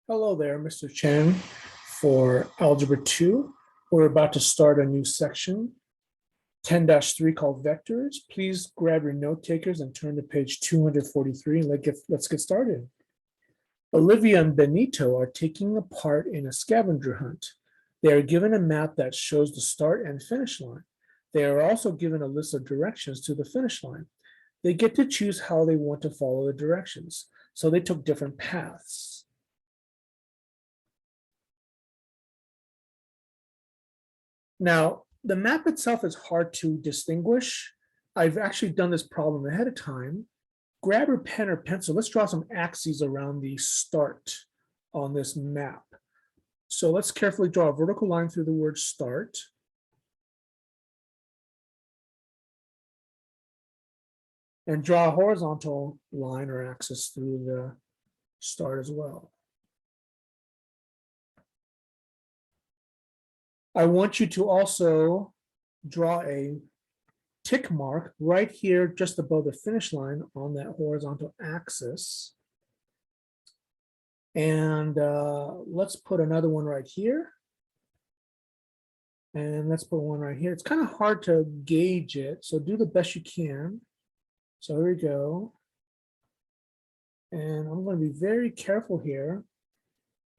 Hello there, Mr. Chen for Algebra 2. We're about to start a new section, 10-3 called Vectors. Please grab your note takers and turn to page 243 and let's get started. Olivia and Benito are taking a part in a scavenger hunt. They are given a map that shows the start and finish line. They are also given a list of directions to the finish line. They get to choose how they want to follow the directions, so they took different paths. Now, the map itself is hard to distinguish. I've actually done this problem ahead of time. Grab your pen or pencil. Let's draw some axes around the start on this map. So let's carefully draw a vertical line through the word start. And draw a horizontal line or axis through the start as well. I want you to also draw a tick mark right here just above the finish line on that horizontal axis. And let's put another one right here. And let's put one right here. It's kind of hard to gauge it, so do the best you can. So here we go. And I'm going to be very careful here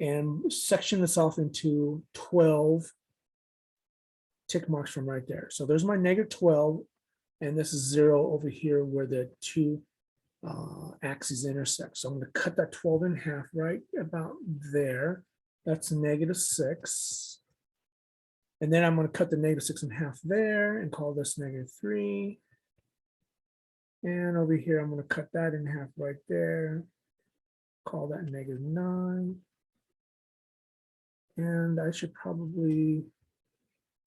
and section this off into 12 tick marks from right there. So there's my -12, and this is 0 over here where the two axes intersect. So I'm going to cut that 12 in half right about there. That's -6. And then I'm going to cut the -6 in half there and call this -3. And over here, I'm going to cut that in half right there. Call that -9. And I should probably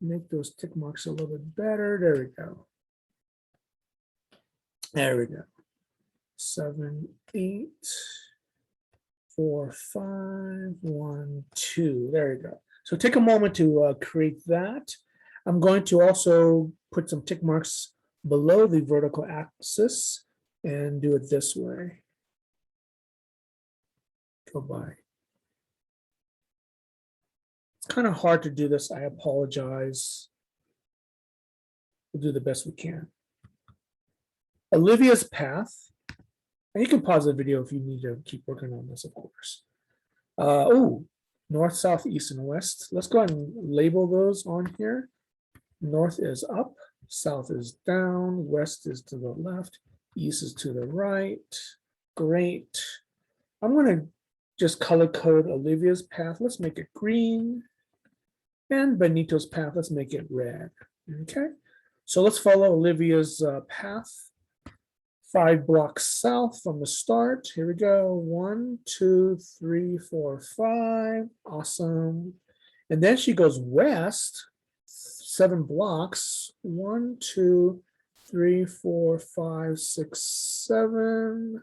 make those tick marks a little bit better. There we go. There we go. 7, 8, 4, 5, 1, 2. There we go. So take a moment to create that. I'm going to also put some tick marks below the vertical axis and do it this way. Go by. It's kind of hard to do this. I apologize. We'll do the best we can. Olivia's path. And you can pause the video if you need to keep working on this, of course. North, south, east, and west. Let's go ahead and label those on here. North is up, south is down, west is to the left, east is to the right. Great. I'm going to just color code Olivia's path. Let's make it green. And Benito's path, let's make it red. Okay. So let's follow Olivia's path. 5 blocks south from the start. Here we go. 1, 2, 3, 4, 5. Awesome. And then she goes west, 7 blocks. 1, 2, 3, 4, 5, 6, 7.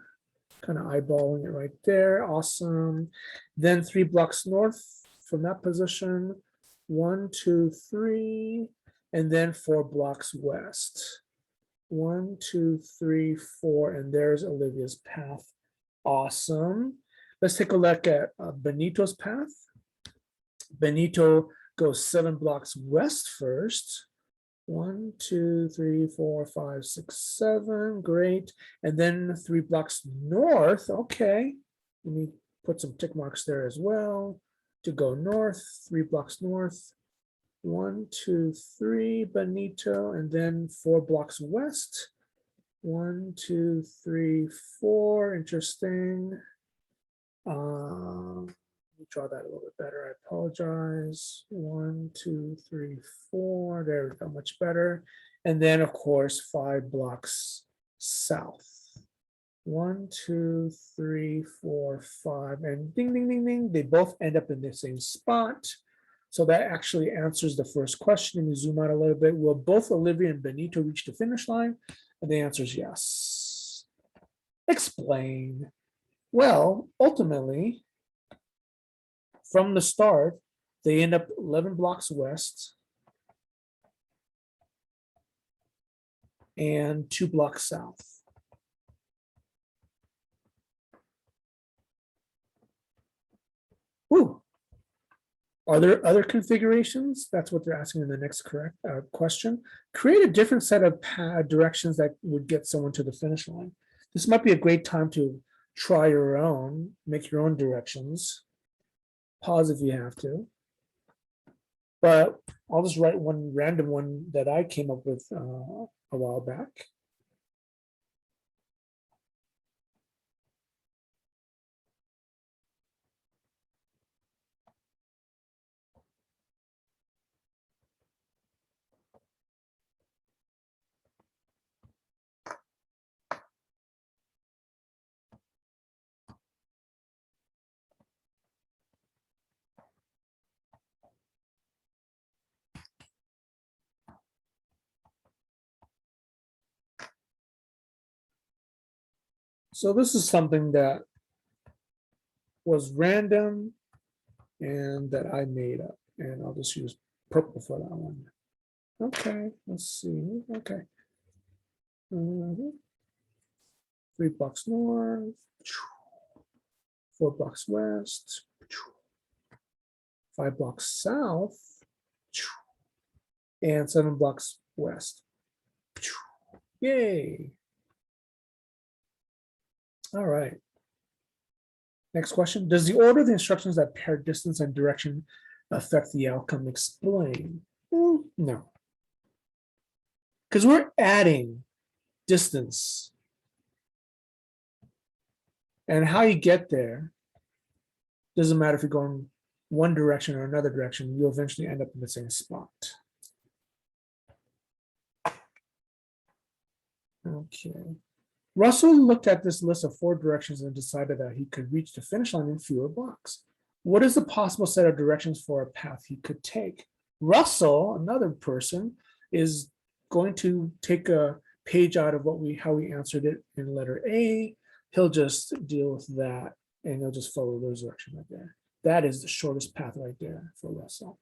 Kind of eyeballing it right there. Awesome. Then 3 blocks north from that position. 1, 2, 3. And then 4 blocks west. 1, 2, 3, 4, and there's Olivia's path. Awesome. Let's take a look at Benito's path. Benito goes 7 blocks west first. 1, 2, 3, 4, 5, 6, 7. Great. And then 3 blocks north. Okay. Let me put some tick marks there as well. To go north, 3 blocks north. 1, 2, 3, Benito, and then 4 blocks west. 1, 2, 3, 4. Interesting. Let me draw that a little bit better. I apologize. 1, 2, 3, 4. There we go. Much better. And then, of course, 5 blocks south. 1, 2, 3, 4, 5, and ding, ding, ding, ding. They both end up in the same spot. So that actually answers the first question. And we zoom out a little bit. Will both Olivia and Benito reach the finish line? And the answer is yes. Explain. Well, ultimately, from the start, they end up 11 blocks west and 2 blocks south. Are there other configurations? That's what they're asking in the next correct question. Create a different set of directions that would get someone to the finish line. This might be a great time to try your own, make your own directions. Pause if you have to. But I'll just write one random one that I came up with a while back. So this is something that was random and that I made up, and I'll just use purple for that one. Okay, let's see. Okay. 3 blocks north, 4 blocks west, 5 blocks south, and 7 blocks west. Yay. All right. Next question. Does the order of the instructions that pair distance and direction affect the outcome? Explain. No. Because we're adding distance. And how you get there doesn't matter if you're going one direction or another direction, you'll eventually end up in the same spot. Okay. Russell looked at this list of 4 directions and decided that he could reach the finish line in fewer blocks. What is the possible set of directions for a path he could take? Russell, another person, is going to take a page out of how we answered it in letter A. He'll just deal with that and he'll just follow those directions right there. That is the shortest path right there for Russell.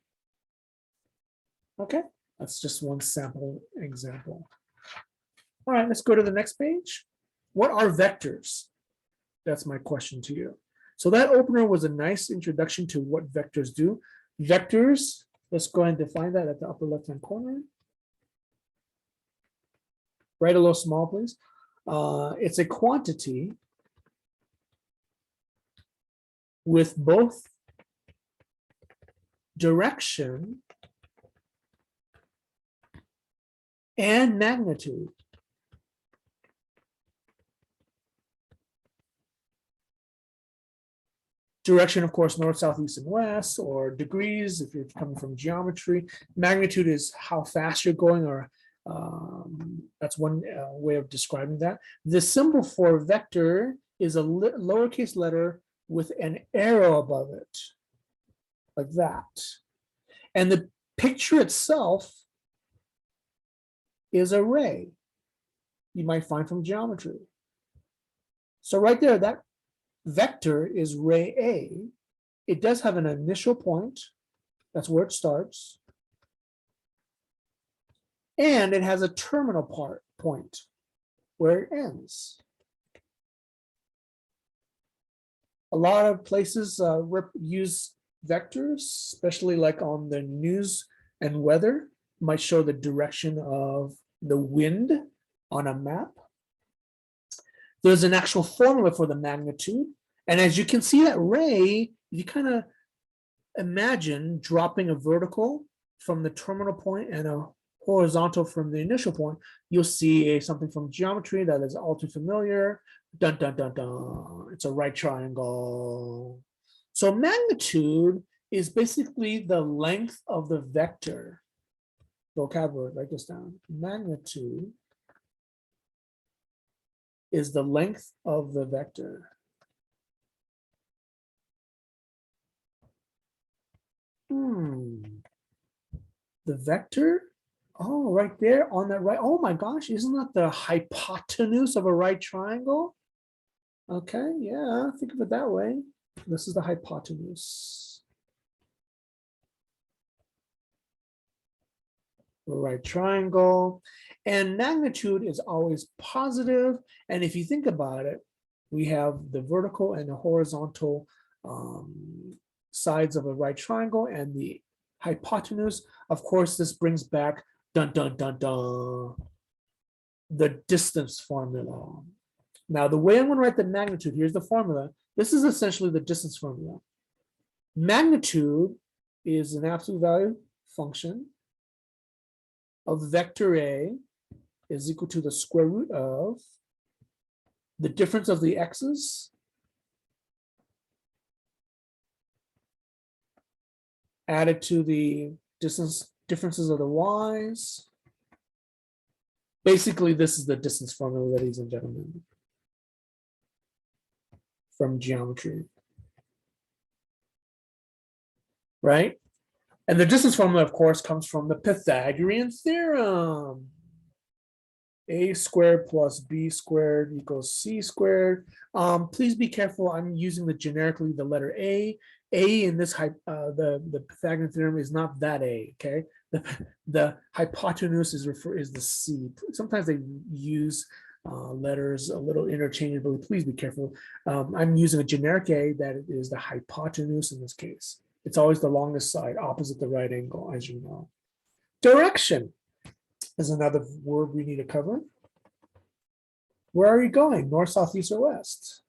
Okay, that's just one sample example. All right, let's go to the next page. What are vectors? That's my question to you. So that opener was a nice introduction to what vectors do. Vectors, let's go ahead and define that at the upper left-hand corner. Write a little small, please. It's a quantity with both direction and magnitude. Direction, of course, north, south, east, and west, or degrees if you're coming from geometry. Magnitude is how fast you're going, or that's one way of describing that. The symbol for vector is a lowercase letter with an arrow above it, like that. And the picture itself is a ray you might find from geometry. So right there, that vector is ray A. It does have an initial point. That's where it starts. And it has a terminal point where it ends. A lot of places use vectors, especially like on the news and weather, might show the direction of the wind on a map. There's an actual formula for the magnitude. And as you can see that ray, you kind of imagine dropping a vertical from the terminal point and a horizontal from the initial point. You'll see something from geometry that is all too familiar. Dun, dun, dun, dun. It's a right triangle. So magnitude is basically the length of the vector. Vocabulary, write this down. Magnitude is the length of the vector. The vector, oh, right there on that right. Oh my gosh, isn't that the hypotenuse of a right triangle? Okay, yeah, think of it that way. This is the hypotenuse. A right triangle. And magnitude is always positive. And if you think about it, we have the vertical and the horizontal sides of a right triangle and the hypotenuse. Of course, this brings back dun dun dun dun the distance formula. Now, the way I'm going to write the magnitude, here's the formula. This is essentially the distance formula. Magnitude is an absolute value function of vector A is equal to the square root of the difference of the x's added to the differences of the y's. Basically, this is the distance formula, ladies and gentlemen, from geometry, right? And the distance formula, of course, comes from the Pythagorean Theorem. A squared plus B squared equals C squared. Please be careful. I'm using generically the letter A. A in this the Pythagorean theorem is not that A. Okay, the hypotenuse is the C. Sometimes they use letters a little interchangeably. Please be careful. I'm using a generic A that is the hypotenuse in this case. It's always the longest side opposite the right angle, as you know. Direction is another word we need to cover. Where are you going? North, south, east, or west?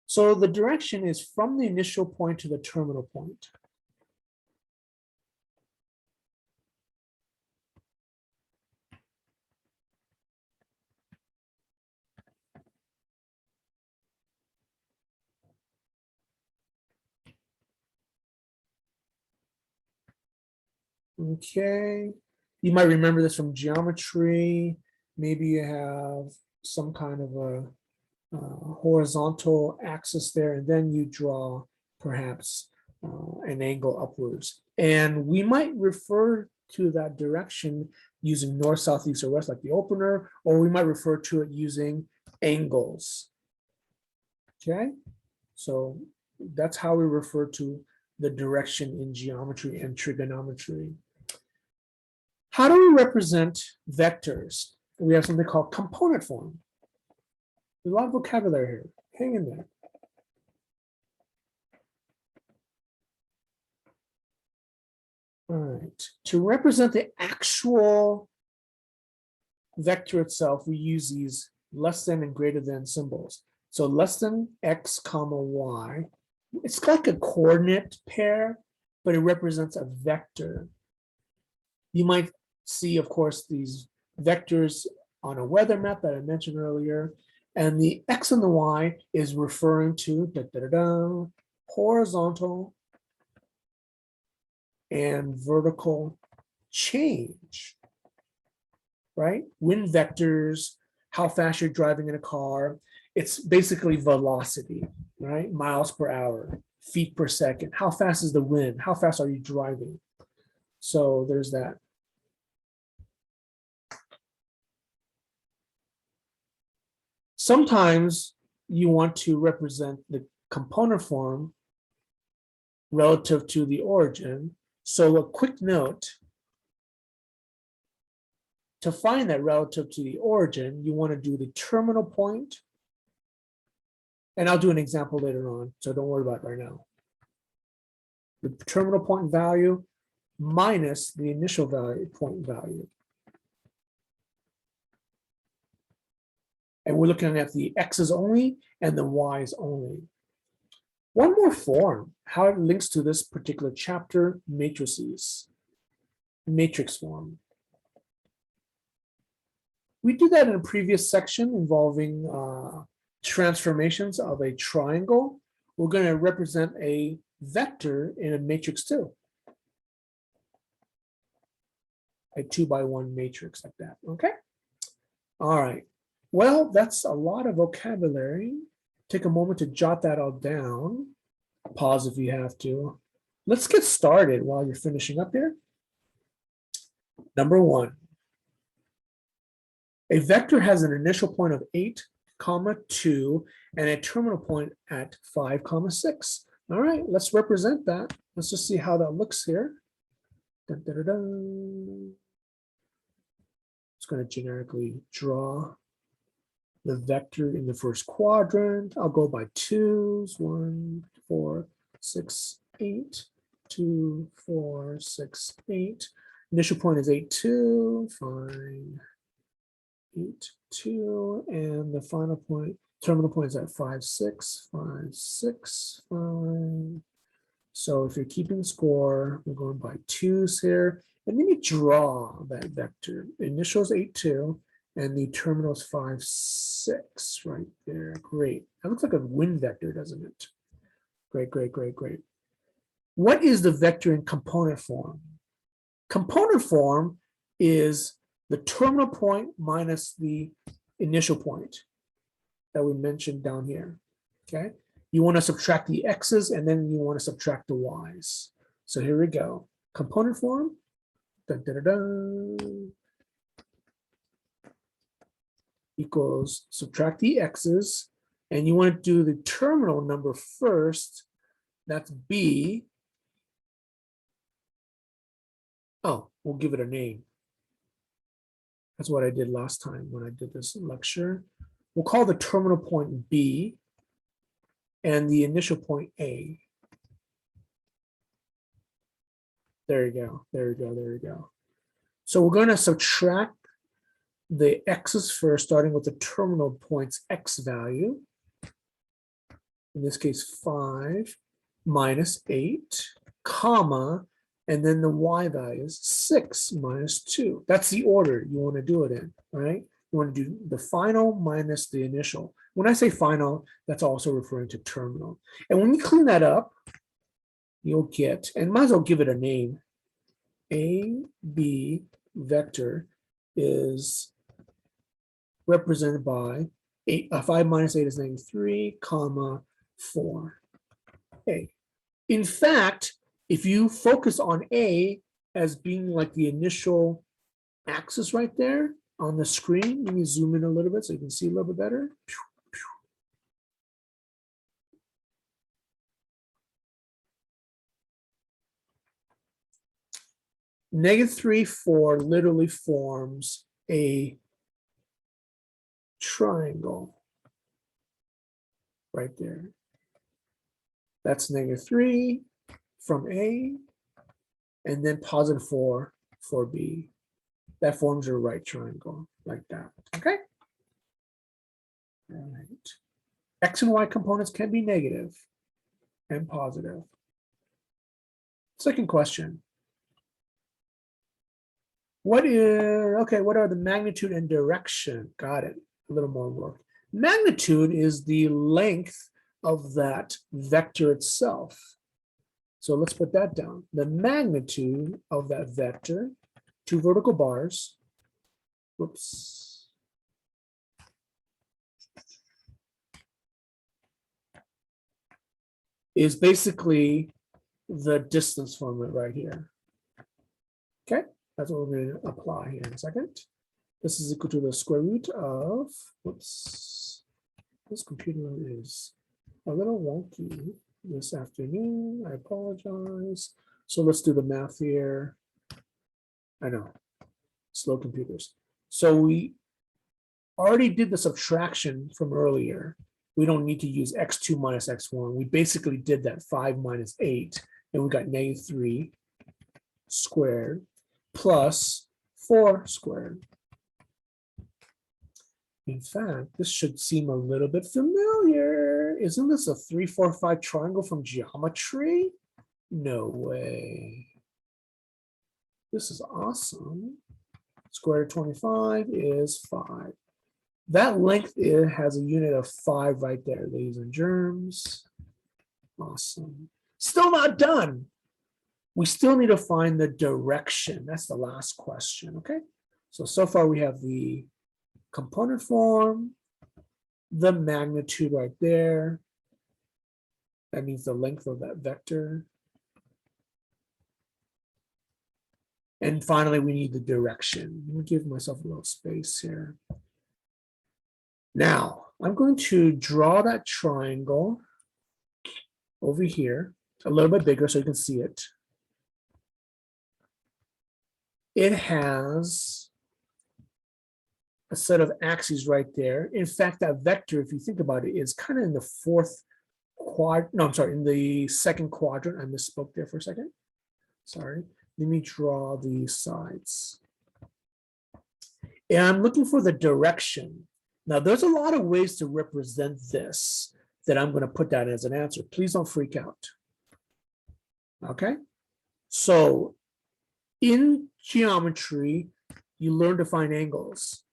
So the direction is from the initial point to the terminal point. Okay, you might remember this from geometry. Maybe you have some kind of a horizontal axis there, and then you draw perhaps an angle upwards. And we might refer to that direction using north, south, east, or west, like the opener, or we might refer to it using angles. Okay, so that's how we refer to the direction in geometry and trigonometry. How do we represent vectors? We have something called component form. There's a lot of vocabulary here. Hang in there. All right. To represent the actual vector itself, we use these less than and greater than symbols. So less than x comma y. It's like a coordinate pair, but it represents a vector. You might see, of course, these vectors on a weather map that I mentioned earlier. And the x and the y is referring to horizontal and vertical change, right? Wind vectors, how fast you're driving in a car. It's basically velocity, right? Miles per hour, feet per second. How fast is the wind? How fast are you driving? So there's that. Sometimes you want to represent the component form relative to the origin. So a quick note, to find that relative to the origin, you want to do the terminal point. And I'll do an example later on, so don't worry about it right now. The terminal point value minus the initial value, point value. And we're looking at the x's only and the y's only. One more form, how it links to this particular chapter, matrices, matrix form. We did that in a previous section involving transformations of a triangle. We're going to represent a vector in a matrix too. A 2x1 matrix like that, okay? All right. Well, that's a lot of vocabulary. Take a moment to jot that all down. Pause if you have to. Let's get started while you're finishing up here. Number one, a vector has an initial point of 8, 2, and a terminal point at 5, 6. All right, let's represent that. Let's just see how that looks here. Dun, dun, dun, dun. It's going to generically draw the vector in the first quadrant. I'll go by 2s, 1, 4, 6, 8, 2, 4, 6, 8. Initial point is 8, 2, fine. 8, 2, and the final point, terminal point is at 5, 6, 5, 6, fine. So if you're keeping score, we're going by 2's here, and then you draw that vector. The initial is 8, 2, and the terminal is 5, 6 right there. Great. That looks like a wind vector, doesn't it? Great, great, great, great. What is the vector in component form? Component form is the terminal point minus the initial point that we mentioned down here, okay? You want to subtract the x's and then you want to subtract the y's. So here we go. Component form, dun, dun, dun, dun, equals subtract the x's, and you want to do the terminal number first. That's b. Oh, we'll give it a name. That's what I did last time when I did this lecture. We'll call the terminal point B and the initial point A. There you go, there you go, there you go. So we're going to subtract the x's first, starting with the terminal point's x value. In this case, 5 minus 8, comma, and then the y value is 6 minus 2. That's the order you want to do it in, right? You want to do the final minus the initial. When I say final, that's also referring to terminal. And when you clean that up, you'll get, and might as well give it a name, AB vector is represented by 5 minus 8 is -3, comma, 4A. In fact, if you focus on A as being like the initial axis right there on the screen, let me zoom in a little bit so you can see a little bit better. -3, 4 literally forms a triangle right there. That's -3 from A, and then +4 for B. That forms a right triangle like that, okay? All right. X and Y components can be negative and positive. Second question. What are the magnitude and direction? Got it, a little more work. Magnitude is the length of that vector itself. So let's put that down. The magnitude of that vector, 2 vertical bars, whoops. Is basically the distance from it right here. Okay, that's what we're going to apply here in a second. This is equal to the square root of, whoops, this computer is a little wonky this afternoon. I apologize. So let's do the math here. I know, slow computers. So we already did the subtraction from earlier. We don't need to use x2 minus x1. We basically did that 5 minus 8, and we got -3 squared plus 4 squared. In fact, this should seem a little bit familiar. Isn't this a 3, 4, 5 triangle from geometry? No way. This is awesome. Square root of 25 is 5. That length has a unit of 5 right there, ladies and germs. Awesome. Still not done. We still need to find the direction. That's the last question, okay? So far we have the component form, the magnitude right there. That means the length of that vector. And finally, we need the direction. Let me give myself a little space here. Now, I'm going to draw that triangle over here, a little bit bigger so you can see it. It has a set of axes right there. In fact, that vector, if you think about it, is kind of in the 4th in the second quadrant. I misspoke there for a second. Sorry. Let me draw the sides. And I'm looking for the direction. Now, there's a lot of ways to represent this that I'm going to put down as an answer. Please don't freak out. Okay? So, in geometry, you learn to find angles.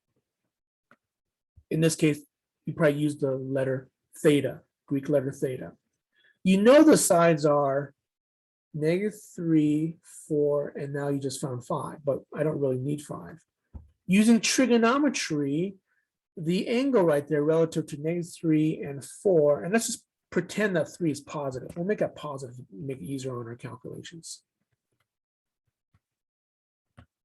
In this case, you probably use the letter theta, Greek letter theta. You know the sides are -3, 4, and now you just found 5, but I don't really need 5. Using trigonometry, the angle right there relative to -3 and 4, and let's just pretend that 3 is positive. We'll make that positive to make it easier on our calculations.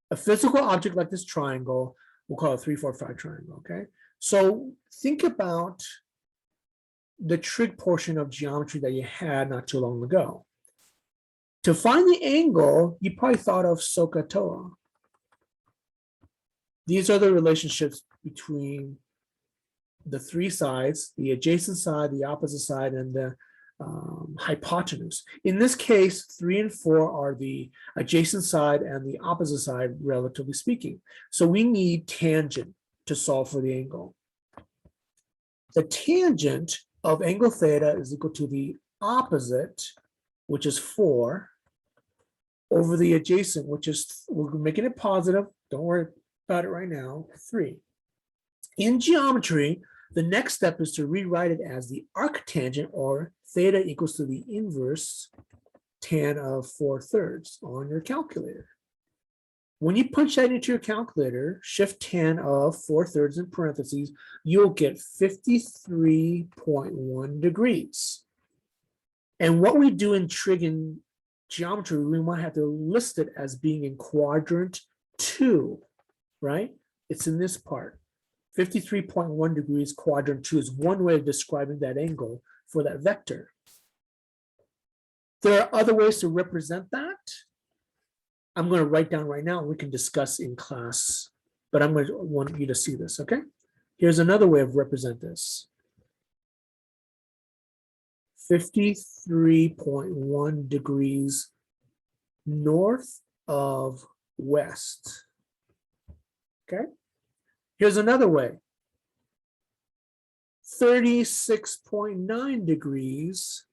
A physical object like this triangle, we'll call it 3, 4, 5 triangle, okay? So think about the trig portion of geometry that you had not too long ago. To find the angle, you probably thought of SOHCAHTOA. These are the relationships between the three sides, the adjacent side, the opposite side, and the hypotenuse. In this case, 3 and 4 are the adjacent side and the opposite side, relatively speaking. So we need tangent to solve for the angle. The tangent of angle theta is equal to the opposite, which is 4, over the adjacent, which is, we're making it positive, don't worry about it right now, 3. In geometry, the next step is to rewrite it as the arctangent, or theta equals to the inverse tan of 4/3 on your calculator. When you punch that into your calculator, shift tan of 4/3 in parentheses, you'll get 53.1 degrees. And what we do in trig and geometry, we might have to list it as being in quadrant 2, right? It's in this part. 53.1 degrees quadrant 2 is one way of describing that angle for that vector. There are other ways to represent that. I'm going to write down right now and we can discuss in class, but I'm going to want you to see this, okay? Here's another way of represent this. 53.1 degrees north of west, okay? Here's another way. 36.9 degrees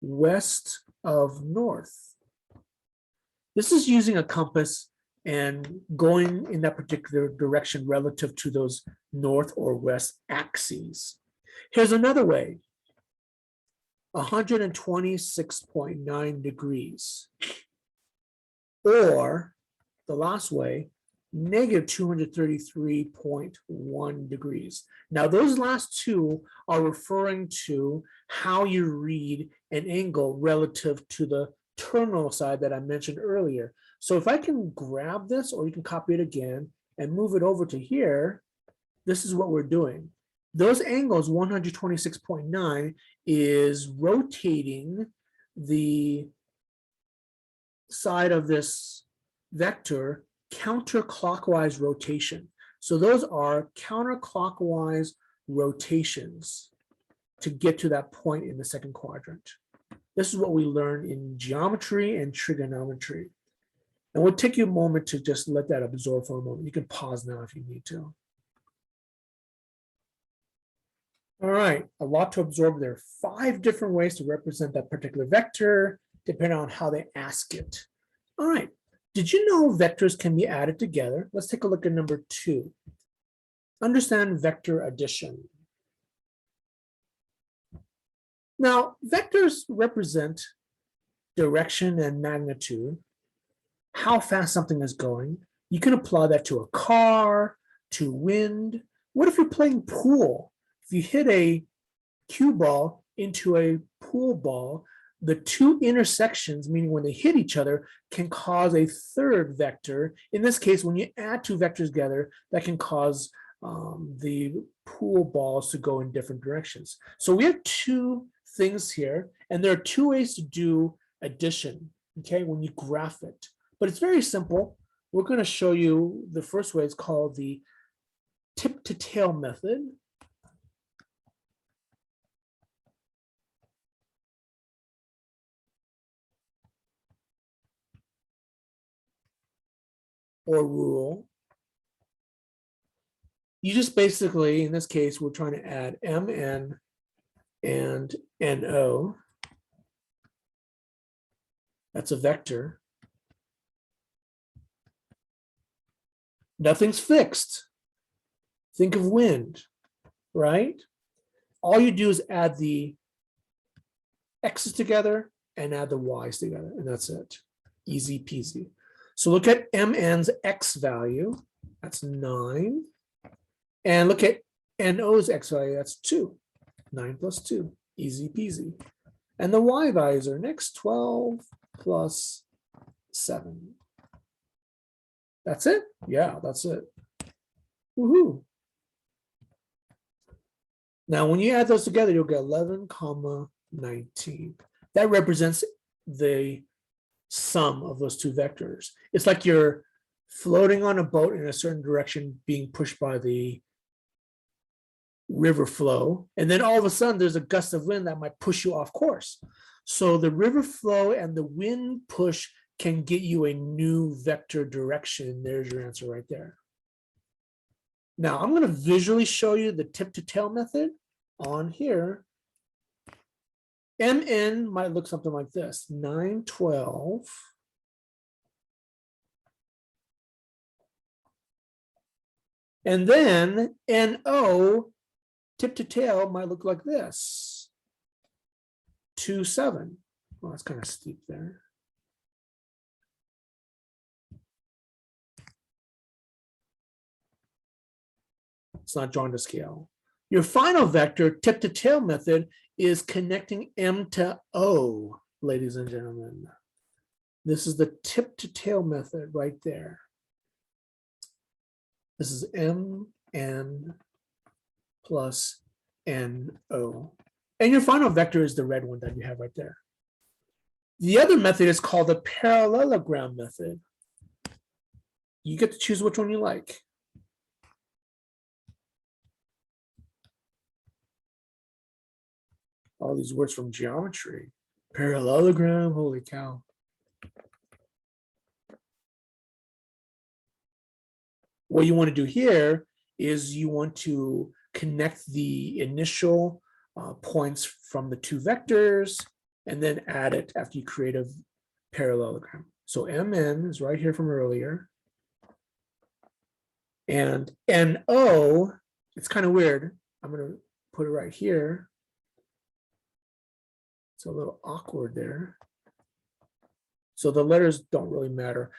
west of north. This is using a compass and going in that particular direction relative to those north or west axes. Here's another way. 126.9 degrees. Or the last way, negative 233.1 degrees. Now, those last two are referring to how you read an angle relative to the terminal side that I mentioned earlier. So if I can grab this, or you can copy it again and move it over to here, this is what we're doing. Those angles, 126.9 is rotating the side of this vector counterclockwise rotation. So those are counterclockwise rotations to get to that point in the second quadrant. This is what we learn in geometry and trigonometry. And we'll take you a moment to just let that absorb for a moment. You can pause now if you need to. All right, a lot to absorb there. 5 different ways to represent that particular vector, depending on how they ask it. All right. Did you know vectors can be added together? Let's take a look at number 2. Understand vector addition. Now, vectors represent direction and magnitude, how fast something is going. You can apply that to a car, to wind. What if you're playing pool? If you hit a cue ball into a pool ball, the two intersections, meaning when they hit each other, can cause a third vector. In this case, when you add 2 vectors together, that can cause the pool balls to go in different directions. So we have 2 things here, and there are 2 ways to do addition, okay, when you graph it. But it's very simple. We're going to show you the first way. It's called the tip to tail method. or rule. You just basically, in this case, we're trying to add mn and no. That's a vector. Nothing's fixed. Think of wind, right? All you do is add the x's together and add the y's together, and that's it. Easy peasy. So look at mn's x value. That's 9. And look at no's x value. That's 2. 9 plus 2. Easy peasy. And the y values are next 12 plus 7. That's it? Yeah, that's it. Woohoo. Now, when you add those together, you'll get 11, 19. That represents the sum of those two vectors. It's like you're floating on a boat in a certain direction being pushed by the river flow. And then all of a sudden, there's a gust of wind that might push you off course. So the river flow and the wind push can get you a new vector direction. There's your answer right there. Now, I'm going to visually show you the tip to tail method on here. Mn might look something like this, 9, 12. And then NO, tip to tail, might look like this, 2, 7. Well, that's kind of steep there. It's not drawn to scale. Your final vector, tip to tail method, is connecting M to O, ladies and gentlemen. This is the tip to tail method right there. This is MN plus NO. And your final vector is the red one that you have right there. The other method is called the parallelogram method. You get to choose which one you like. All these words from geometry. Parallelogram, holy cow. What you want to do here is you want to connect the initial points from the two vectors and then add it after you create a parallelogram. So MN is right here from earlier. And NO, it's kind of weird. I'm going to put it right here. It's a little awkward there. So the letters don't really matter.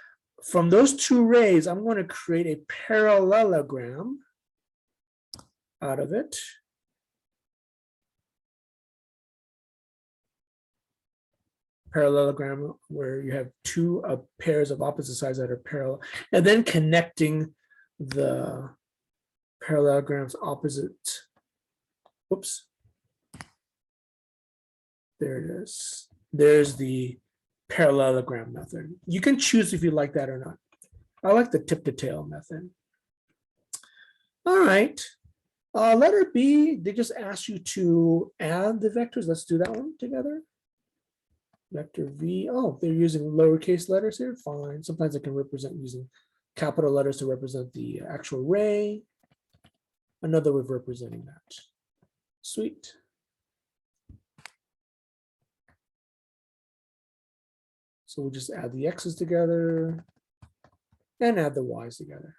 From those two rays, I'm going to create a parallelogram out of it. Parallelogram where you have two pairs of opposite sides that are parallel, and then connecting the parallelograms opposite. Whoops. There it is. There's the parallelogram method. You can choose if you like that or not. I like the tip to tail method. All right. Letter B, they just ask you to add the vectors. Let's do that one together. Vector V. Oh, they're using lowercase letters here. Fine. Sometimes I can represent using capital letters to represent the actual ray. Another way of representing that. Sweet. So we'll just add the x's together and add the y's together.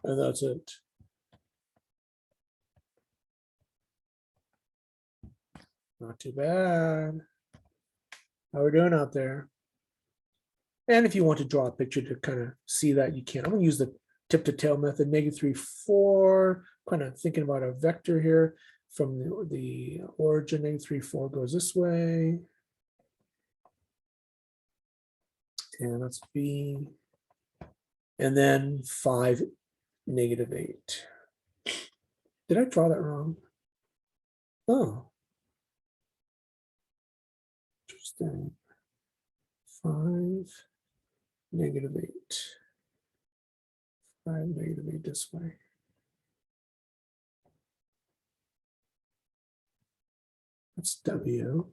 And that's it. Not too bad. How we're doing out there? And if you want to draw a picture to kind of see that, you can. I'm going to use the tip to tail method, -3, 4. Kind of thinking about a vector here from the origin. -3, 4 goes this way. And that's B. And then 5, -8. Did I draw that wrong? Oh. Interesting. 5, -8. 5, -8 this way. That's W.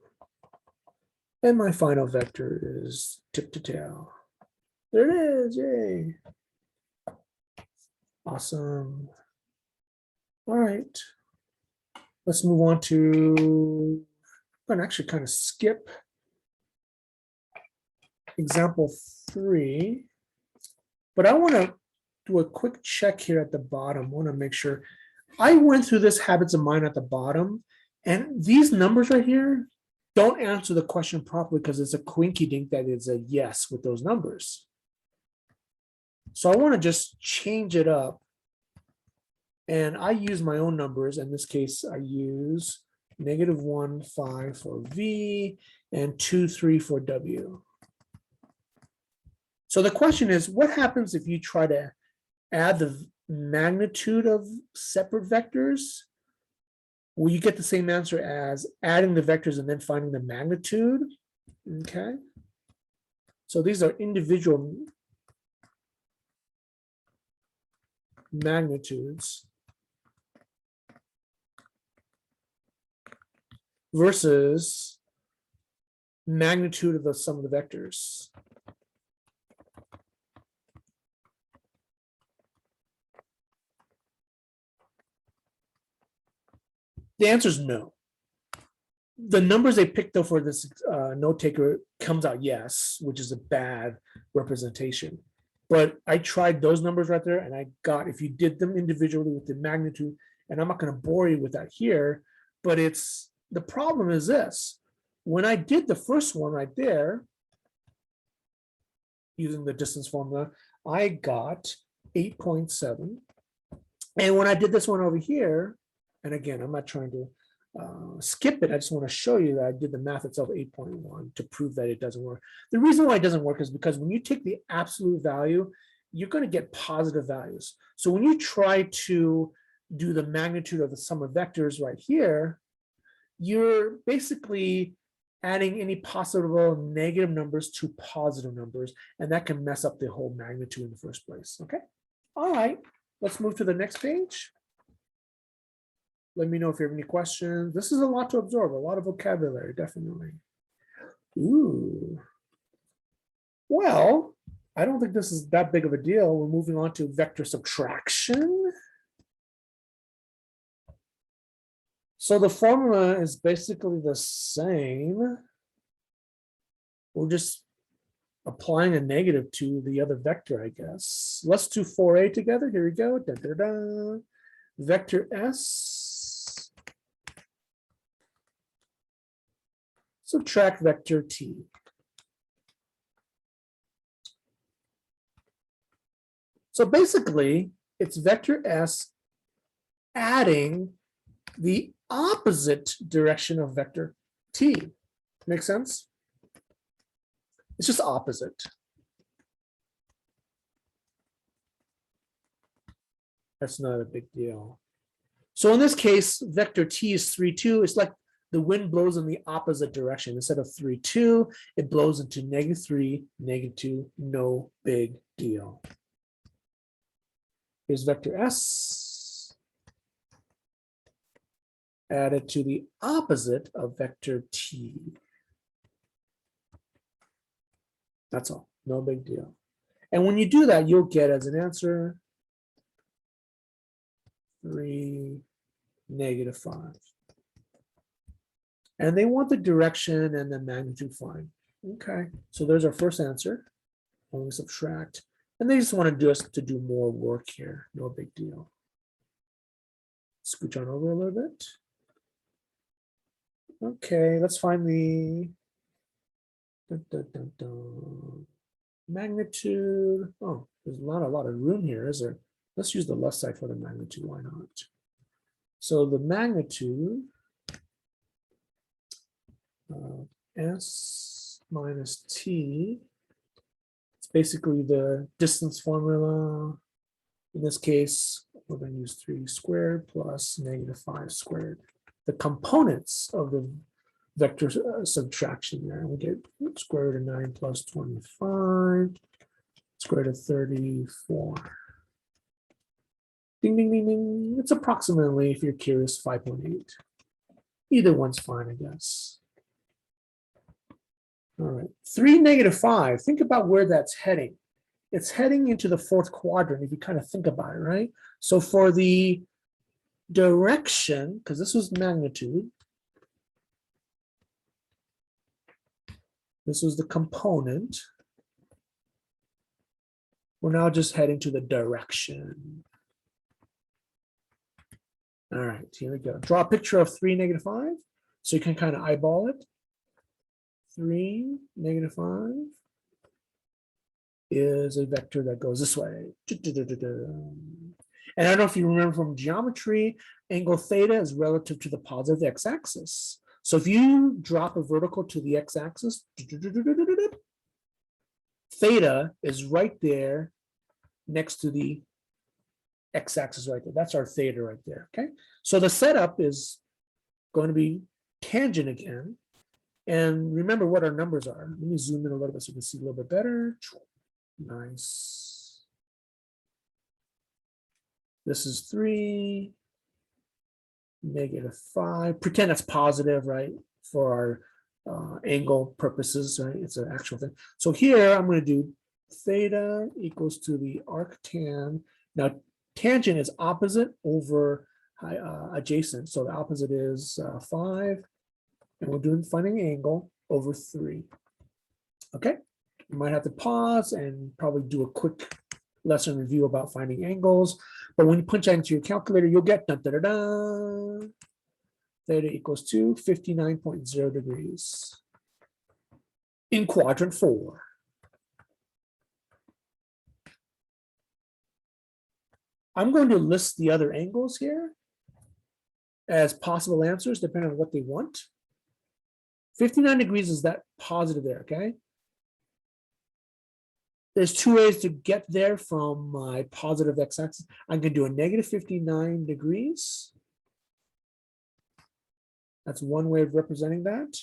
And my final vector is tip to tail. There it is, yay. Awesome. All right. Let's move on to, I'm gonna actually kind of skip example 3, but I want to do a quick check here at the bottom. I want to make sure I went through this habits of mind at the bottom, and these numbers right here don't answer the question properly because it's a quinky dink that is a yes with those numbers. So I want to just change it up, and I use my own numbers. In this case, I use -1, 5 for V and 2, 3 for W. So the question is, what happens if you try to add the magnitude of separate vectors? Will you get the same answer as adding the vectors and then finding the magnitude? Okay. So these are individual magnitudes versus magnitude of the sum of the vectors. The answer is no. The numbers they picked though for this note taker comes out yes, which is a bad representation. But I tried those numbers right there, and I got, if you did them individually with the magnitude, and I'm not going to bore you with that here, but it's, the problem is this. When I did the first one right there, using the distance formula, I got 8.7. And when I did this one over here, and again, I'm not trying to skip it. I just want to show you that I did the math itself 8.1 to prove that it doesn't work. The reason why it doesn't work is because when you take the absolute value, you're going to get positive values. So when you try to do the magnitude of the sum of vectors right here, you're basically adding any possible negative numbers to positive numbers, and that can mess up the whole magnitude in the first place. Okay. All right. Let's move to the next page. Let me know if you have any questions. This is a lot to absorb, a lot of vocabulary, definitely. Ooh. Well, I don't think this is that big of a deal. We're moving on to vector subtraction. So the formula is basically the same. We're just applying a negative to the other vector, I guess. Let's do 4a together. Here we go. Da, da, da. Vector S. Subtract vector T. So basically, it's vector S adding the opposite direction of vector T. Make sense? It's just opposite. That's not a big deal. So in this case, vector T is 3, 2. It's like the wind blows in the opposite direction. Instead of 3, 2, it blows into -3, -2, no big deal. Here's vector S added to the opposite of vector T. That's all, no big deal. And when you do that, you'll get as an answer 3, -5. And they want the direction and the magnitude find. Okay, so there's our first answer. Only subtract. And they just want to do us to do more work here. No big deal. Scooch on over a little bit. Okay, let's find the magnitude. Oh, there's not a lot of room here, is there? Let's use the left side for the magnitude. Why not? So the magnitude S minus T, it's basically the distance formula. In this case, we're going to use 3 squared plus -5 squared. The components of the vector subtraction there. We get square root of 9 plus 25, square root of 34. Ding, ding, ding, ding. It's approximately, if you're curious, 5.8. Either one's fine, I guess. All right, 3, -5. Think about where that's heading. it's heading into the fourth quadrant if you kind of think about it, right? So for the direction, because this was magnitude, this was the component. We're now just heading to the direction. All right, here we go. Draw a picture of 3, -5. So you can kind of eyeball it. 3, -5 is a vector that goes this way. And I don't know if you remember from geometry, angle theta is relative to the positive x-axis. So if you drop a vertical to the x-axis, theta is right there next to the x-axis right there. That's our theta right there, okay? So the setup is going to be tangent again. And remember what our numbers are. Let me zoom in a little bit so you can see a little bit better. Nice. This is 3, -5. Pretend that's positive, right? For our angle purposes, right? It's an actual thing. So here I'm going to do theta equals to the arctan. Now, tangent is opposite over adjacent. So the opposite is 5. And we're doing finding angle over 3. Okay, you might have to pause and probably do a quick lesson review about finding angles. But when you punch that into your calculator, you'll get theta equals to 59.0 degrees in quadrant 4. I'm going to list the other angles here as possible answers depending on what they want. 59 degrees is that positive there, okay? There's 2 ways to get there from my positive x-axis. I'm going to do a -59 degrees. That's one way of representing that.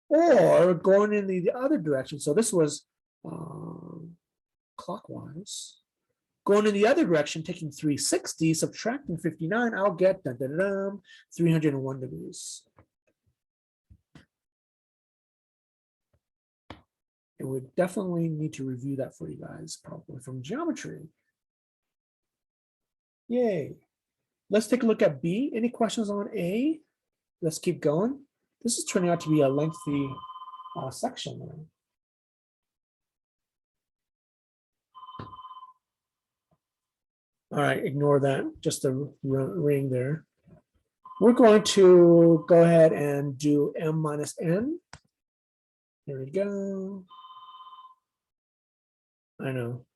Or going in the other direction. So this was clockwise. Going in the other direction, taking 360, subtracting 59, I'll get 301 degrees. And we definitely need to review that for you guys, probably from geometry. Yay. Let's take a look at B. Any questions on A? Let's keep going. This is turning out to be a lengthy section there. All right, ignore that, just a ring there. We're going to go ahead and do m minus n. Here we go. I know,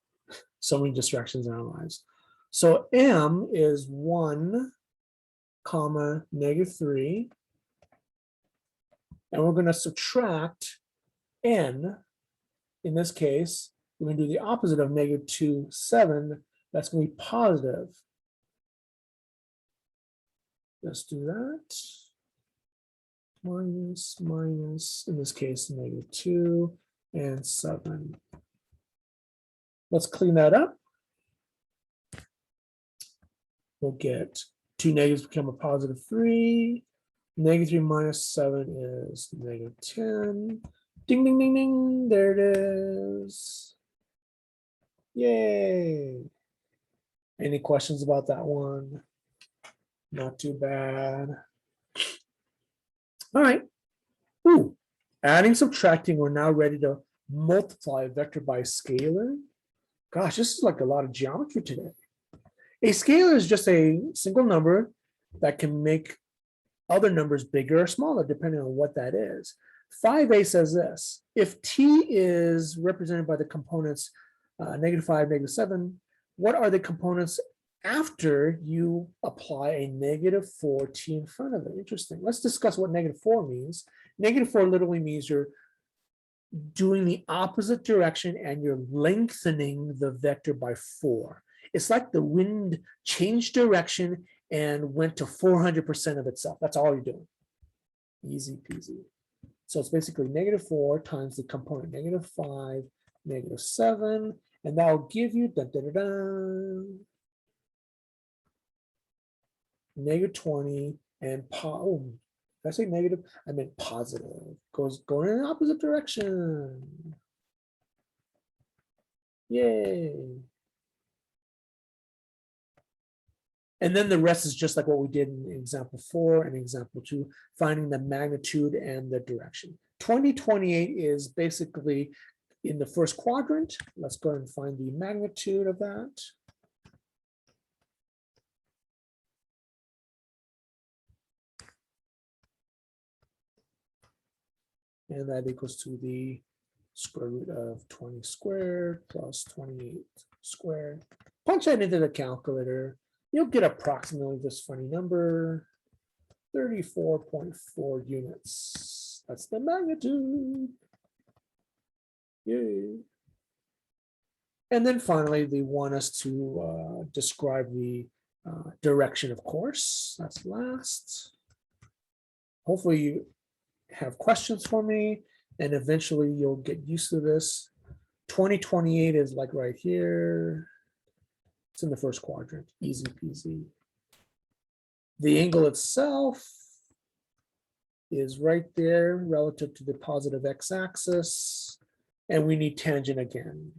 so many distractions in our lives. So m is 1, -3. And we're going to subtract n. In this case, we're going to do the opposite of -2, 7. That's going to be positive. Let's do that. Minus, in this case, -2 and 7. Let's clean that up. We'll get 2 negatives become a +3. -3 minus 7 is -10. Ding, ding, ding, ding. There it is. Yay. Any questions about that one? Not too bad. All right. Ooh, adding, subtracting, we're now ready to multiply a vector by a scalar. Gosh, this is like a lot of geometry today. A scalar is just a single number that can make other numbers bigger or smaller, depending on what that is. 5a says this: if t is represented by the components -5, -7, what are the components after you apply a -4t in front of it? Interesting. Let's discuss what -4 means. -4 literally means you're doing the opposite direction and you're lengthening the vector by 4. It's like the wind changed direction and went to 400% of itself. That's all you're doing. Easy peasy. So it's basically -4 times the component -5, -7, and that will give you -20 and did I say negative? I meant positive. Going in the opposite direction. Yay. And then the rest is just like what we did in example 4 and example 2, finding the magnitude and the direction. 2028 is basically in the first quadrant. Let's go ahead and find the magnitude of that. And that equals to the square root of 20 squared plus 28 squared. Punch that into the calculator. You'll get approximately this funny number, 34.4 units. That's the magnitude. Yay. And then finally, they want us to describe the direction, of course. That's last. Hopefully you have questions for me, and eventually you'll get used to this. 2028 is like right here. It's in the first quadrant, easy peasy. The angle itself is right there relative to the positive x-axis, and we need tangent again.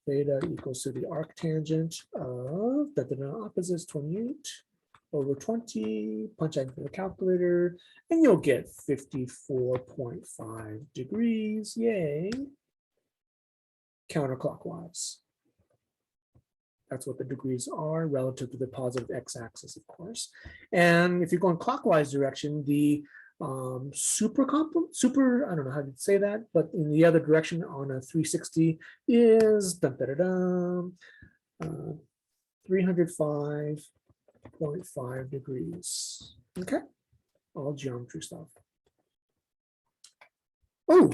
Theta equals to the arctangent of the opposites 28 over 20, punch out into the calculator, and you'll get 54.5 degrees, yay, counterclockwise. That's what the degrees are relative to the positive x-axis, of course. And if you're going clockwise direction, the I don't know how to say that, but in the other direction on a 360 is 305.5 degrees. Okay, all geometry stuff. Oh,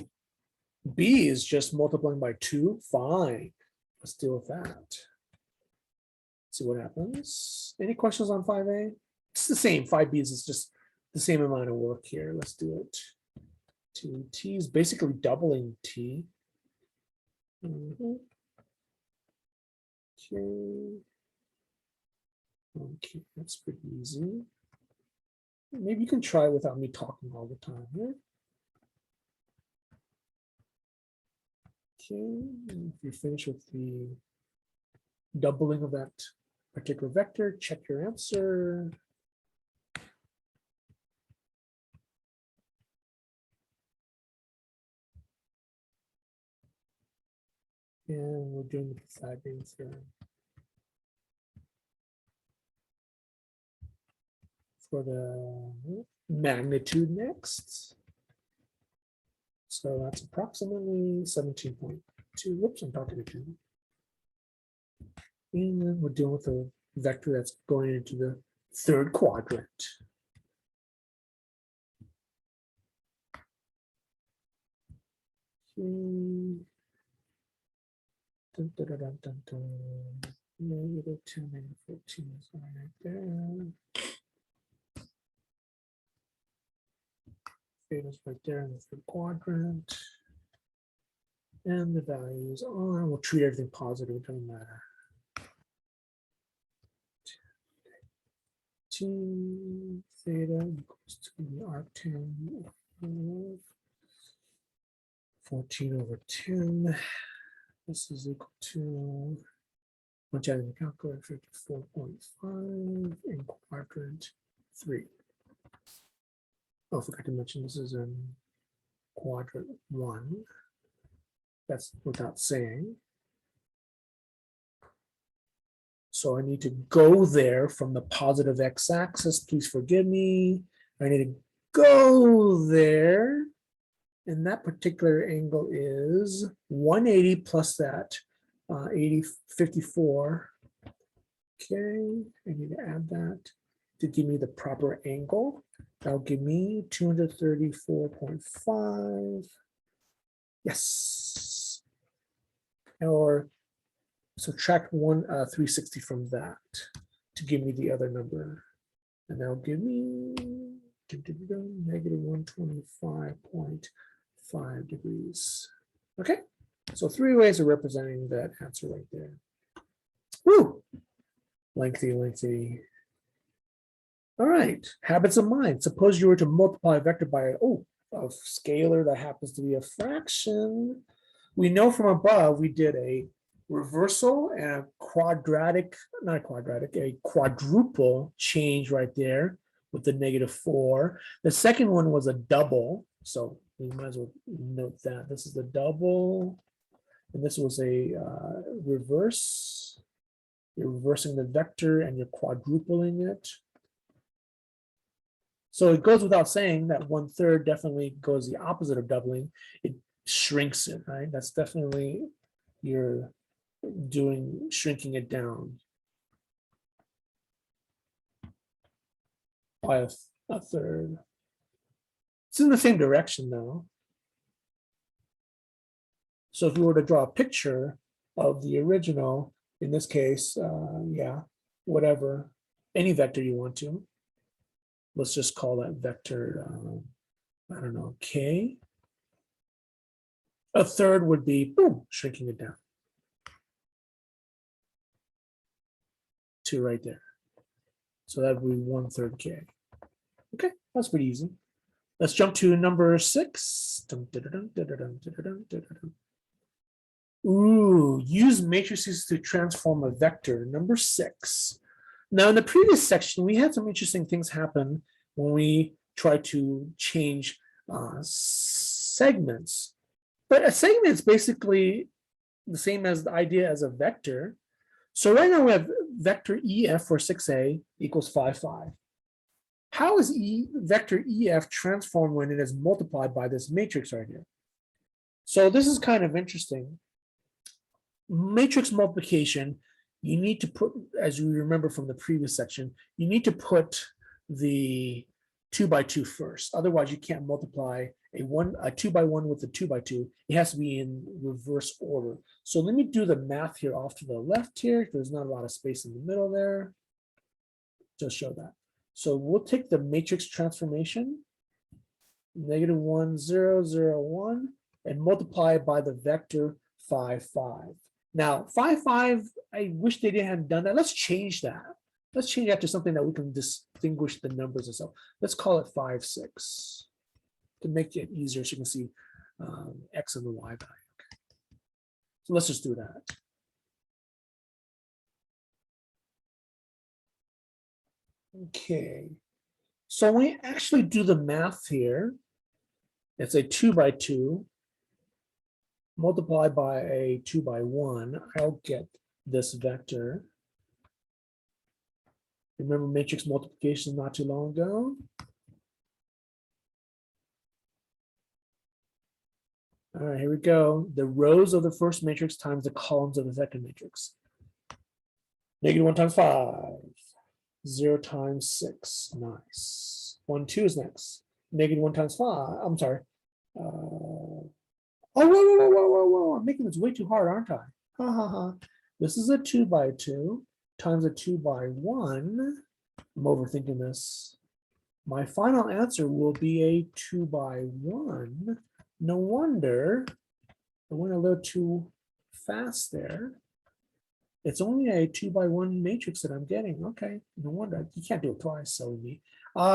B is just multiplying by 2. Fine. Let's deal with that. See what happens. Any questions on 5A? It's the same. 5B is just the same amount of work here. Let's do it. 2T is basically doubling T. Okay, that's pretty easy. Maybe you can try it without me talking all the time here. Okay, if you're finished with the doubling of that particular vector, check your answer. And we're doing the Pythagorean Theorem. For the magnitude next. So that's approximately 17.2. Whoops, I'm talking to you. And then we're dealing with a vector that's going into the third quadrant. Okay. Dun, dun, dun, dun, dun, dun. Negative 10, negative 14 is right there. Theta's right there in the third quadrant. And the values are, we'll treat everything positive, it doesn't matter. T theta equals to the arctan of 14 over 10. This is equal to, punch out in the calculator, 54.5 in quadrant 3. Oh, I forgot to mention this is in quadrant 1. That's without saying. So I need to go there from the positive x-axis. Please forgive me. I need to go there. And that particular angle is 180 plus that 54. Okay, I need to add that to give me the proper angle. That'll give me 234.5. Yes. Or subtract 360 from that to give me the other number. And that'll give me negative 125.5 degrees. Okay, so 3 ways of representing that answer right there. Woo! Lengthy, lengthy. All right, habits of mind. Suppose you were to multiply a vector by a scalar that happens to be a fraction. we know from above we did a reversal and a quadratic, not quadratic, a quadruple change right there with the -4. The second one was a double, so we might as well note that this is the double, and this was a reverse. You're reversing the vector and you're quadrupling it. So it goes without saying that 1/3 definitely goes the opposite of doubling. It shrinks it, right? That's definitely you're doing shrinking it down by a third. It's in the same direction though. So if you were to draw a picture of the original, in this case, yeah, whatever, any vector you want to. Let's just call that vector, I don't know, k. A third would be, boom, shrinking it down to right there. So that would be 1/3 k. Okay, that's pretty easy. Let's jump to number 6. Ooh, use matrices to transform a vector. Number 6. Now, in the previous section, we had some interesting things happen when we tried to change segments. But a segment is basically the same as the idea as a vector. So right now we have vector EF for 6a equals 5, 5. How is vector EF transformed when it is multiplied by this matrix right here? So this is kind of interesting. Matrix multiplication, you need to put, as you remember from the previous section, you need to put the 2 by 2 first. Otherwise, you can't multiply a 2 by 1 with a 2 by 2. It has to be in reverse order. So let me do the math here off to the left here. There's not a lot of space in the middle there. Just show that. So we'll take the matrix transformation, -1, 0, 0, 1, and multiply it by the vector 5, 5. Now, 5, 5, I wish they didn't have done that. Let's change that. Let's change that to something that we can distinguish the numbers and so. Let's call it 5, 6 to make it easier so you can see X and the Y value. Okay. So let's just do that. Okay. So when we actually do the math here, it's a 2 by 2 multiplied by a 2 by 1. I'll get this vector. Remember matrix multiplication not too long ago? All right, here we go. The rows of the first matrix times the columns of the second matrix. -1 times 5. 0 times 6. Nice. 1, 2 is next. -1 times 5. I'm sorry. Oh, whoa. I'm making this way too hard, aren't I? Ha ha ha. This is a 2 by 2 times a 2 by 1. I'm overthinking this. My final answer will be a 2 by 1. No wonder I went a little too fast there. It's only a 2 by 1 matrix that I'm getting. Okay, no wonder. You can't do it twice, so me.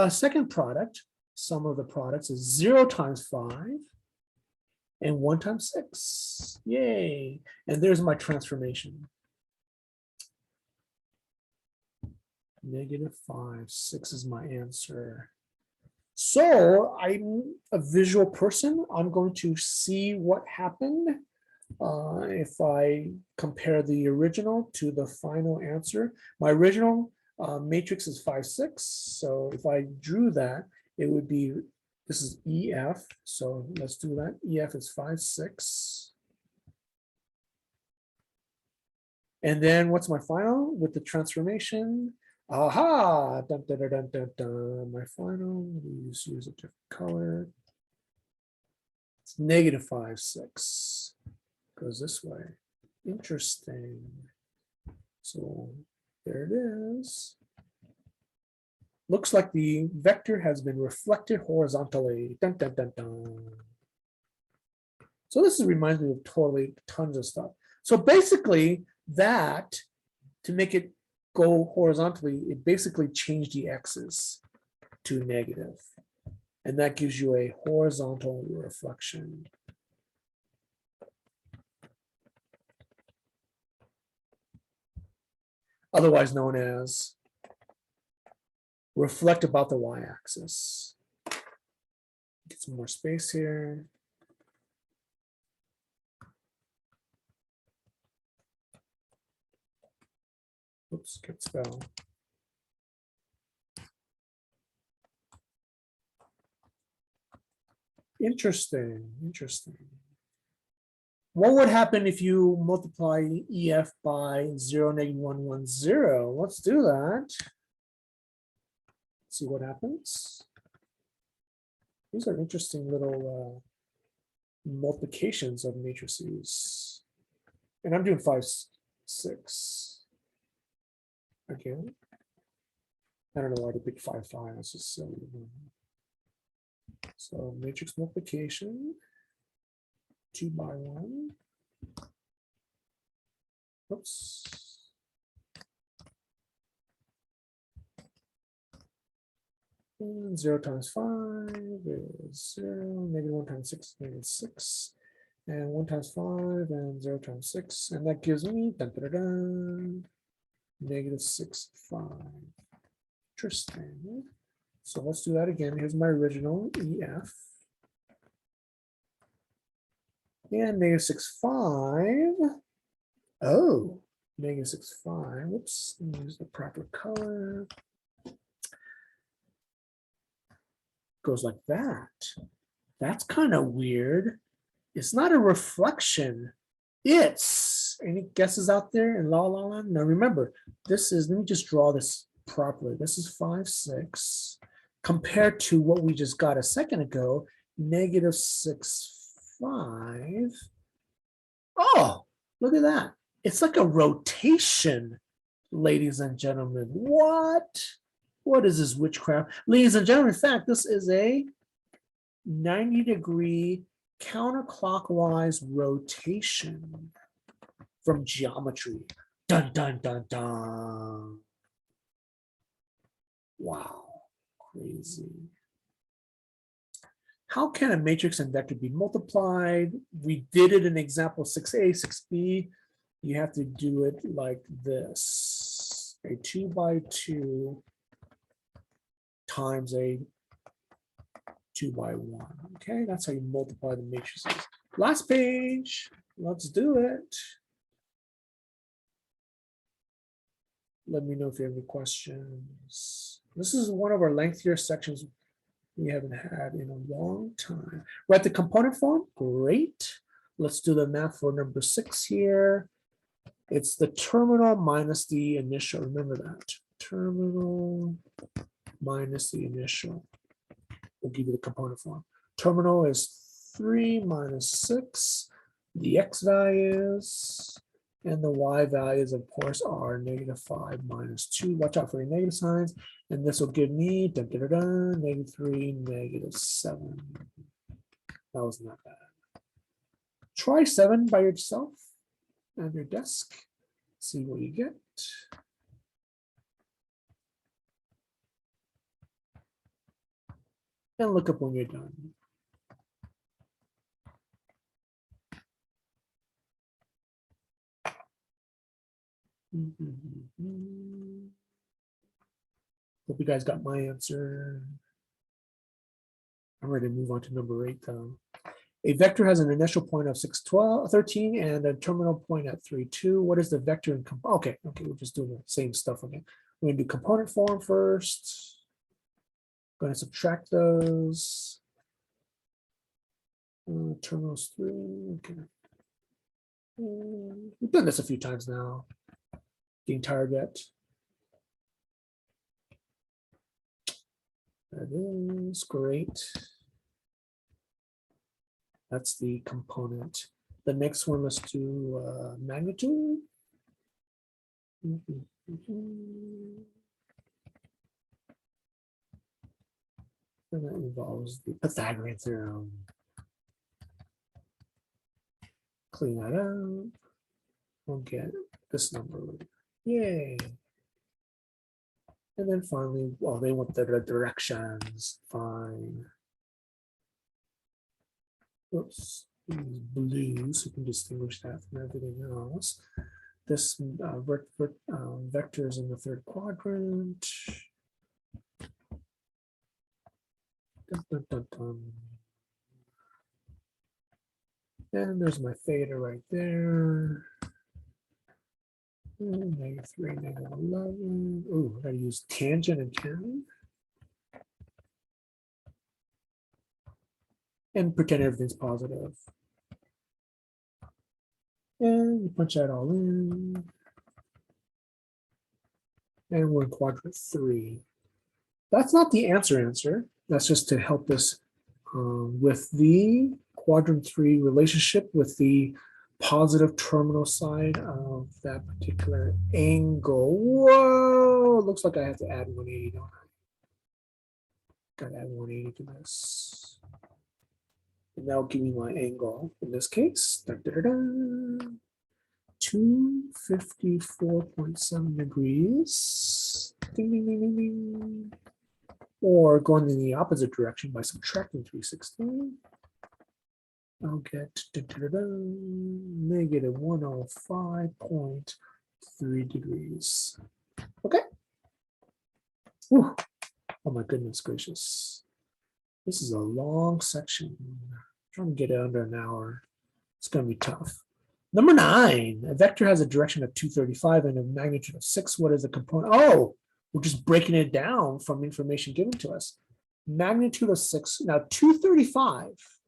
Second product, sum of the products is 0 times 5 and 1 times 6. Yay. And there's my transformation. -5, 6 is my answer. So I'm a visual person. I'm going to see what happened if I compare the original to the final answer. My original matrix is 5, 6. So if I drew that, it would be, this is EF. So let's do that. EF is 5, 6. And then what's my final with the transformation? Aha! Dun, dun, dun, dun, dun. My final, use a different color. It's -5, 6. Goes this way. Interesting. So there it is. Looks like the vector has been reflected horizontally. Dun, dun, dun, dun. So this reminds me of tons of stuff. So basically that, to make it go horizontally, it basically changed the x's to negative. And that gives you a horizontal reflection. otherwise known as reflect about the y-axis. Get some more space here. Oops, can't spell. Interesting, interesting. What would happen if you multiply EF by 0, -110? Let's do that. See what happens. These are interesting little multiplications of matrices. And I'm doing 5, 6. Again. I don't know why they picked 5, 5. That's just silly. So matrix multiplication. 2 by 1. Oops. And 0 times 5 is 0. -1 times 6 is -6. And 1 times 5 and 0 times 6. And that gives me dun, dun, dun, dun, -6, 5. Interesting. So let's do that again. Here's my original EF. And -6, 5. Oh, -6, 5. Whoops, let me use the proper color. Goes like that. That's kind of weird. It's not a reflection. It's, any guesses out there in La La Land? Now remember, this is, let me just draw this properly. This is 5, 6. Compared to what we just got a second ago, -6, 5. Oh, look at that. It's like a rotation, ladies and gentlemen. What? What is this witchcraft? Ladies and gentlemen, in fact, this is a 90-degree counterclockwise rotation from geometry. Dun, dun, dun, dun. Wow, crazy. How can a matrix and vector be multiplied? We did it in example 6a, 6b. You have to do it like this. A 2 by 2 times a 2 by 1. Okay, that's how you multiply the matrices. Last page, let's do it. Let me know if you have any questions. This is one of our lengthier sections we haven't had in a long time. We're at the component form. Great. Let's do the math for number 6 here. It's the terminal minus the initial. Remember that. Terminal minus the initial. We'll give you the component form. Terminal is 3 minus 6. The x values and the y values, of course, are -5 minus 2. Watch out for your negative signs. And this will give me -3, -7. That was not bad. Try 7 by yourself on your desk. See what you get. And look up when you're done. Hope you guys got my answer. I'm ready to move on to number 8 though. A vector has an initial point of 6, 12, 13 and a terminal point at 3, 2. What is the vector in okay, we're just doing the same stuff again. We're gonna do component form first. Going to subtract those. Terminals 3. Okay. We've done this a few times now. Getting tired yet? That is great. That's the component. The next one, let's do magnitude. And that involves the Pythagorean Theorem. Clean that out. We'll get this number. Yay. And then finally, well, they want the directions. Fine. Oops. Use blue so you can distinguish that from everything else. This vector is in the third quadrant. Dun, dun, dun, dun. And there's my theta right there. -3, -11. Oh, I gotta use tangent and tan. And pretend everything's positive. And you punch that all in. And we're in quadrant 3. That's not the answer. That's just to help us with the quadrant 3 relationship with the positive terminal side of that particular angle. Whoa, looks like I have to add 180, don't I? Gotta add 180 to this. And that'll give me my angle in this case. 254.7 degrees. Ding, ding, ding, ding, ding. Or going in the opposite direction by subtracting 360. I'll get negative 105.3 degrees. Okay. Whew. Oh my goodness gracious. This is a long section. I'm trying to get it under an hour. It's going to be tough. Number 9, a vector has a direction of 235 and a magnitude of 6. What is the component? Oh, we're just breaking it down from information given to us. Magnitude of 6. Now, 235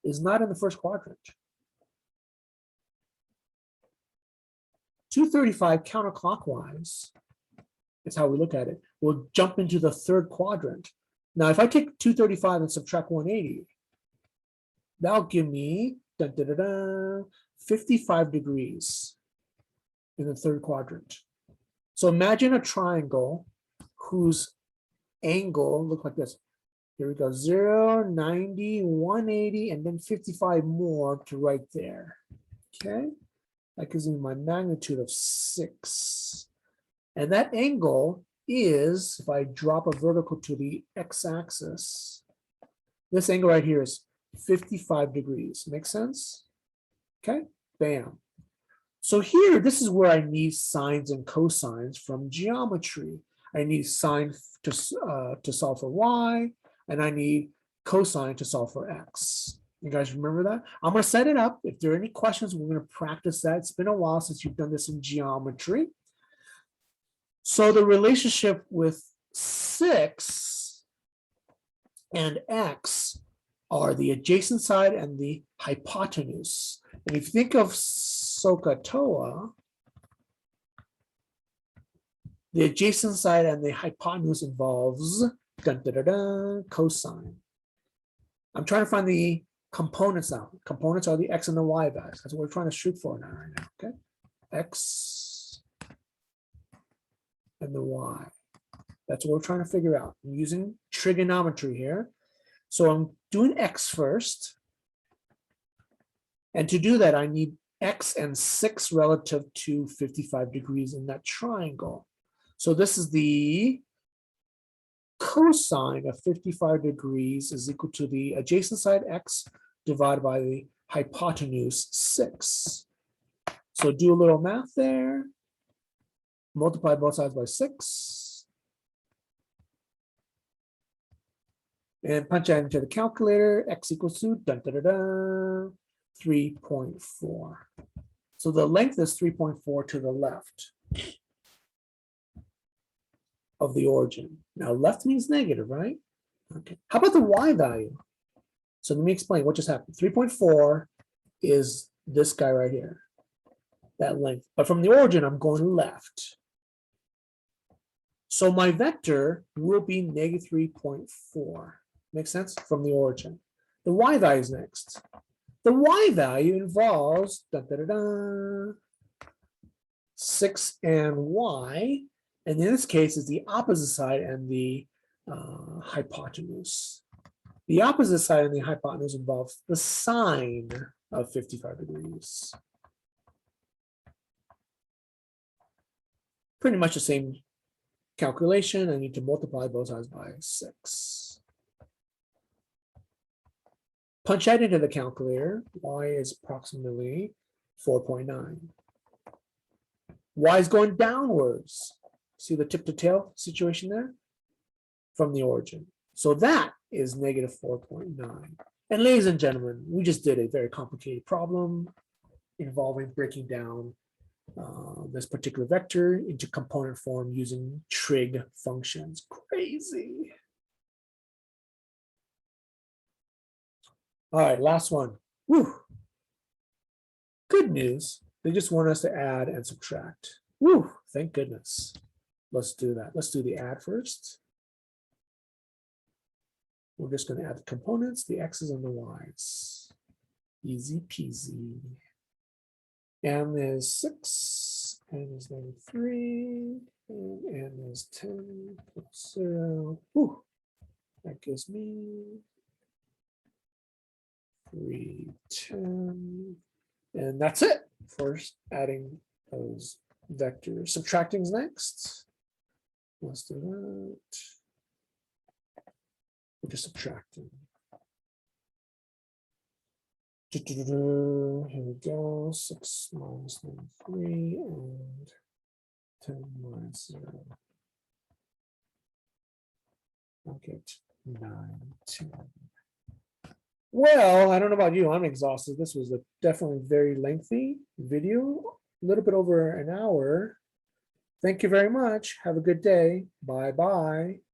is not in the first quadrant. 235 counterclockwise is how we look at it. We'll jump into the third quadrant. Now, if I take 235 and subtract 180, that'll give me 55 degrees in the third quadrant. So imagine a triangle whose angle look like this. Here we go, 0, 90, 180, and then 55 more to right there. Okay, that gives me my magnitude of 6. And that angle is, if I drop a vertical to the x-axis, this angle right here is 55 degrees. Make sense? Okay, bam. So here, this is where I need sines and cosines from geometry. I need sine to solve for y, and I need cosine to solve for x. You guys remember that? I'm going to set it up. If there are any questions, we're going to practice that. It's been a while since you've done this in geometry. So the relationship with 6 and x are the adjacent side and the hypotenuse. And if you think of SOHCAHTOA, the adjacent side and the hypotenuse involves cosine. I'm trying to find the components out. Components are the x and the y values. That's what we're trying to shoot for now, right now. Okay, x and the y. That's what we're trying to figure out. I'm using trigonometry here. So I'm doing x first. And to do that, I need x and 6 relative to 55 degrees in that triangle. So this is the cosine of 55 degrees is equal to the adjacent side x divided by the hypotenuse 6. So do a little math there. Multiply both sides by 6. And punch that into the calculator. X equals to 3.4. So the length is 3.4 to the left of the origin. Now left means negative, right? Okay. How about the y value? So let me explain what just happened. 3.4 is this guy right here, that length. But from the origin, I'm going left. So my vector will be negative 3.4. Makes sense? From the origin. The y value is next. The y value involves 6 and y. And in this case, is the opposite side and the hypotenuse. The opposite side and the hypotenuse involves the sine of 55 degrees. Pretty much the same calculation. I need to multiply both sides by 6. Punch that into the calculator. Y is approximately 4.9. Y is going downwards. See the tip to tail situation there? From the origin. So that is negative 4.9. And ladies and gentlemen, we just did a very complicated problem involving breaking down this particular vector into component form using trig functions. Crazy. All right, last one. Woo. Good news. They just want us to add and subtract. Woo, thank goodness. Let's do that. Let's do the add first. We're just going to add the components, the x's and the y's. Easy peasy. M is 6, n is 93, and n is 10 plus 0. Whew. That gives me 310. And that's it for adding those vectors. Subtracting is next. Let's do that. We're just subtracting. Here we go. 6 minus 93 and 10 minus 0. I'll get 9, 10. Well, I don't know about you. I'm exhausted. This was a definitely very lengthy video, a little bit over an hour. Thank you very much. Have a good day. Bye-bye.